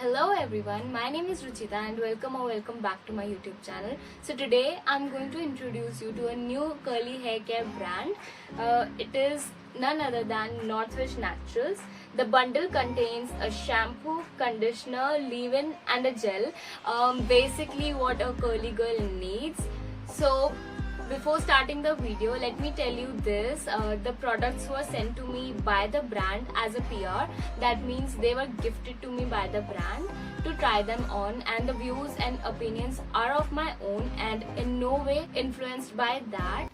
Hello everyone, my name is Ruchita and welcome back to my YouTube channel. So today I'm going to introduce you to a new curly hair care brand. It is none other than Northwish Naturals. The bundle contains a shampoo, conditioner, leave-in and a gel. Basically what a curly girl needs. So before starting the video, let me tell you this. The products were sent to me by the brand as a PR. That means they were gifted to me by the brand to try them on, and the views and opinions are of my own and in no way influenced by that.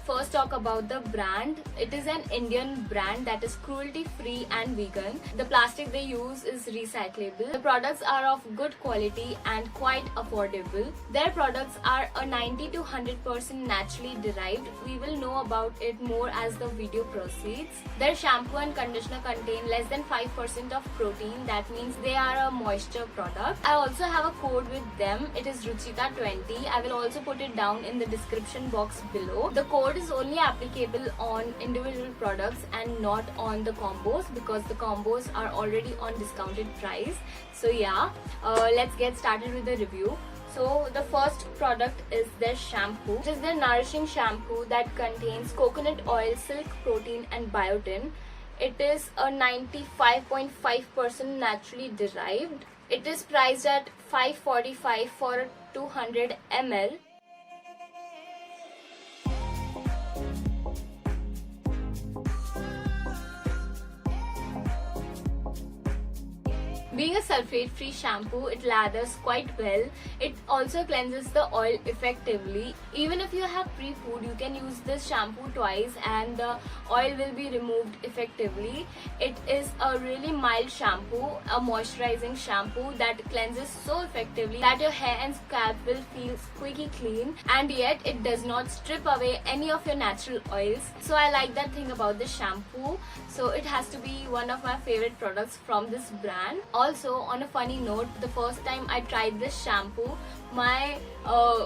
First talk about the brand. It is an Indian brand that is cruelty free and vegan. The plastic they use is recyclable. The products are of good quality and quite affordable. Their products are a 90 to 100% naturally derived. We will know about it more as the video proceeds. Their shampoo and conditioner contain less than 5% of protein. That means they are a moisture product. I also have a code with them. It is Ruchita20. I will also put it down in the description box below. The code is only applicable on individual products and not on the combos, because the combos are already on discounted price. So yeah, let's get started with the review. So the first product is their shampoo. It is their nourishing shampoo that contains coconut oil, silk protein and biotin. It is a 95.5% naturally derived. It is priced at $5.45 for 200 ml. Being a sulfate-free shampoo, it lathers quite well. It also cleanses the oil effectively. Even if you have pre-food, you can use this shampoo twice and the oil will be removed effectively. It is a really mild shampoo, a moisturizing shampoo that cleanses so effectively that your hair and scalp will feel squeaky clean, and yet it does not strip away any of your natural oils. So I like that thing about this shampoo. So it has to be one of my favorite products from this brand. Also, on a funny note, the first time I tried this shampoo, my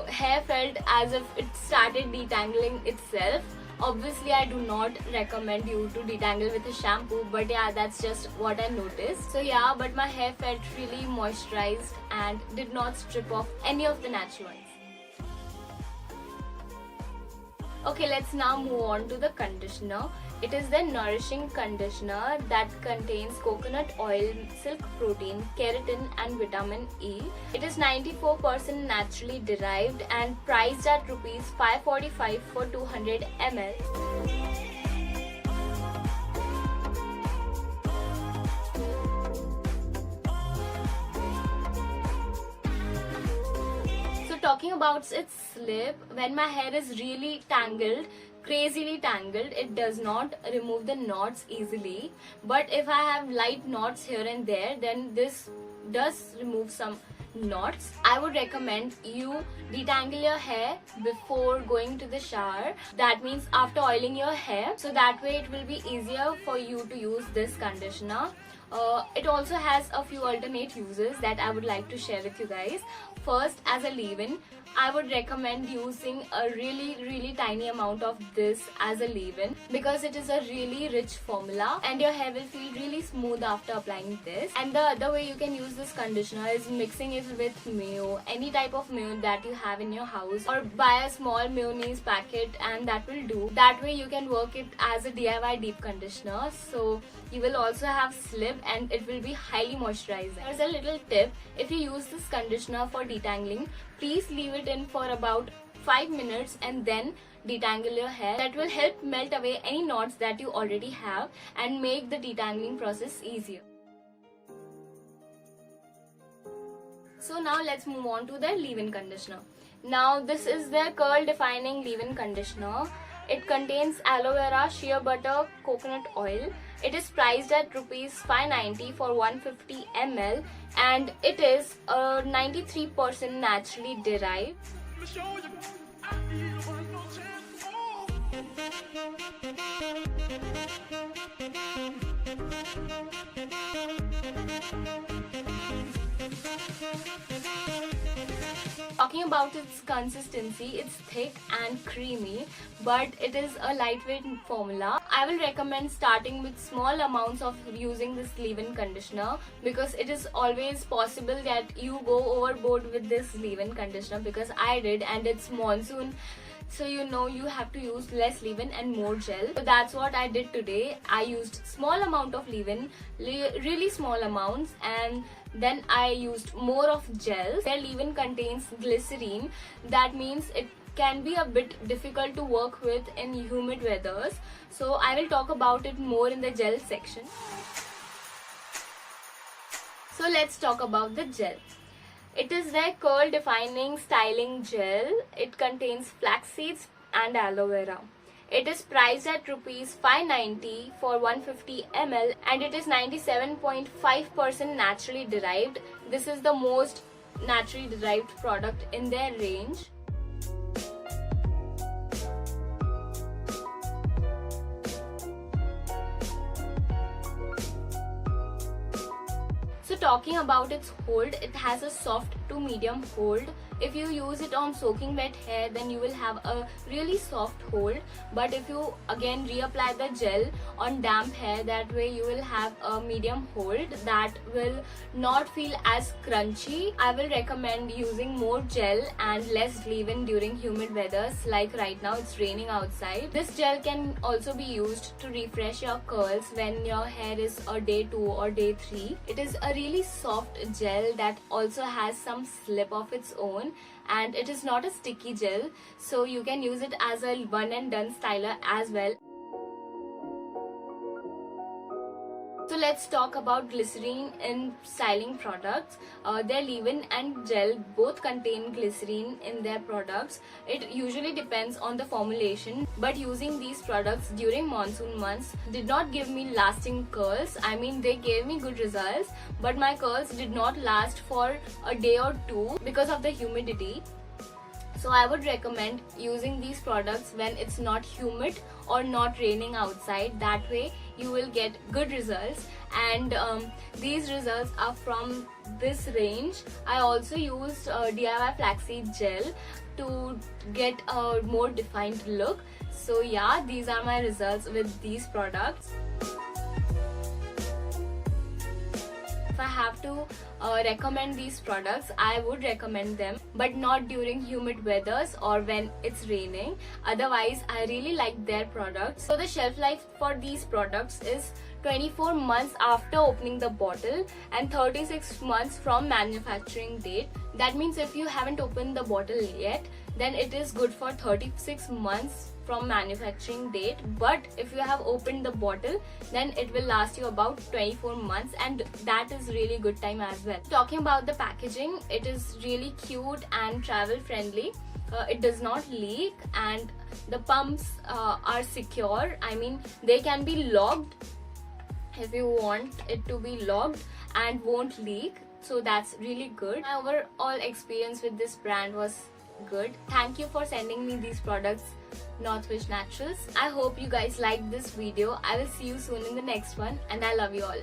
hair felt as if it started detangling itself. Obviously, I do not recommend you to detangle with a shampoo, but yeah, that's just what I noticed. So yeah, but my hair felt really moisturized and did not strip off any of the natural ones. Okay, let's now move on to the conditioner. It is the nourishing conditioner that contains coconut oil, silk protein, keratin and vitamin E. It is 94% naturally derived and priced at Rs 5.45 for 200 ml. Talking about its slip, when my hair is really tangled, crazily tangled, it does not remove the knots easily. But if I have light knots here and there, then this does remove some knots. I would recommend you detangle your hair before going to the shower. That means after oiling your hair, so that way it will be easier for you to use this conditioner. It also has a few alternate uses that I would like to share with you guys. First, as a leave-in, I would recommend using a really tiny amount of this as a leave-in, because it is a really rich formula and your hair will feel really smooth after applying this. And the other way you can use this conditioner is mixing it with mayo, any type of mayo that you have in your house, or buy a small mayonnaise packet and that will do. That way you can work it as a DIY deep conditioner, so you will also have slip and it will be highly moisturizing. There's a little tip: if you use this conditioner for detangling, please leave it in for about 5 minutes and then detangle your hair. That will help melt away any knots that you already have and make the detangling process easier. So now let's move on to the leave-in conditioner. Now this is their curl defining leave-in conditioner. It contains aloe vera, shea butter, coconut oil. It is priced at Rs 5.90 for 150 ml and it is 93% naturally derived. Talking about its consistency, it's thick and creamy, but it is a lightweight formula. I will recommend starting with small amounts of using this leave-in conditioner, because it is always possible that you go overboard with this leave-in conditioner, because I did, and it's monsoon. So you have to use less leave-in and more gel. So that's what I did today. I used small amount of leave-in, really small amounts, and then I used more of gels. Their leave-in contains glycerine. That means it can be a bit difficult to work with in humid weathers. So I will talk about it more in the gel section. So let's talk about the gel. It is their curl defining styling gel. It contains flax seeds and aloe vera. It is priced at rupees 590 for 150 ml, and it is 97.5% naturally derived. This is the most naturally derived product in their range. So talking about its hold, it has a soft to medium hold. If you use it on soaking wet hair, then you will have a really soft hold. But if you again reapply the gel on damp hair, that way you will have a medium hold that will not feel as crunchy. I will recommend using more gel and less leave-in during humid weathers, like right now it's raining outside. This gel can also be used to refresh your curls when your hair is a day 2 or day 3. It is a really soft gel that also has some slip of its own, and it is not a sticky gel, so you can use it as a one and done styler as well. So let's talk about glycerine in styling products. Their leave-in and gel both contain glycerine in their products. It usually depends on the formulation, but using these products during monsoon months did not give me lasting curls. I mean, they gave me good results, but my curls did not last for a day or two because of the humidity. So I would recommend using these products when it's not humid or not raining outside. That way you will get good results, and these results are from this range. I also used DIY flaxseed gel to get a more defined look. So yeah, these are my results with these products. If I have to recommend these products, I would recommend them, but not during humid weathers or when it's raining. Otherwise, I really like their products. So the shelf life for these products is 24 months after opening the bottle and 36 months from manufacturing date. That means if you haven't opened the bottle yet, then it is good for 36 months from manufacturing date, but if you have opened the bottle, then it will last you about 24 months, and that is really good time as well. Talking about the packaging, it is really cute and travel friendly. It does not leak, and the pumps are secure. I mean, they can be locked if you want it to be locked and won't leak, so that's really good. My overall experience with this brand was good. Thank you for sending me these products, Northwish Naturals. I hope you guys liked this video. I will see you soon in the next one, and I love you all.